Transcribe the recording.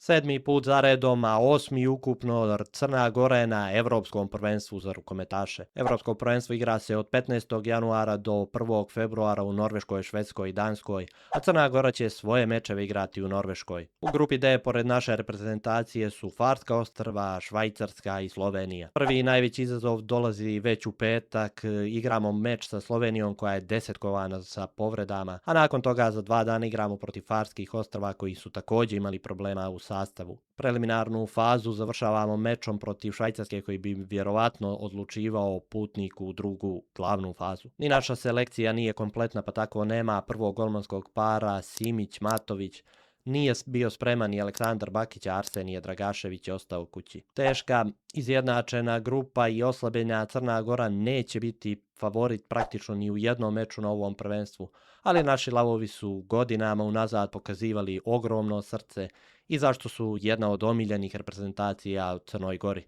Sedmi put za redom, a osmi ukupno Crna Gora je na Evropskom prvenstvu za rukometaše. Evropsko prvenstvo igra se od 15. januara do 1. februara u Norveškoj, Švedskoj i Danskoj, a Crna Gora će svoje mečeve igrati u Norveškoj. U grupi D pored naše reprezentacije su Farska ostrva, Švajcarska i Slovenija. Prvi i najveći izazov dolazi već u petak, igramo meč sa Slovenijom koja je desetkovana sa povredama, a nakon toga za 2 dana igramo protiv Farskih ostrva koji su također imali problema u sastavu. Preliminarnu fazu završavamo mečom protiv Švajcarske koji bi vjerovatno odlučivao putniku u drugu glavnu fazu. Ni naša selekcija nije kompletna, pa tako nema prvog golmanskog para Simić-Matović. Nije bio spreman ni Aleksandar Bakić, a Arsenije Dragašević je ostao kući. Teška, izjednačena grupa i oslabljena Crna Gora neće biti favorit praktično ni u jednom meču na ovom prvenstvu, ali naši lavovi su godinama unazad pokazivali ogromno srce i zašto su jedna od omiljenih reprezentacija u Crnoj Gori.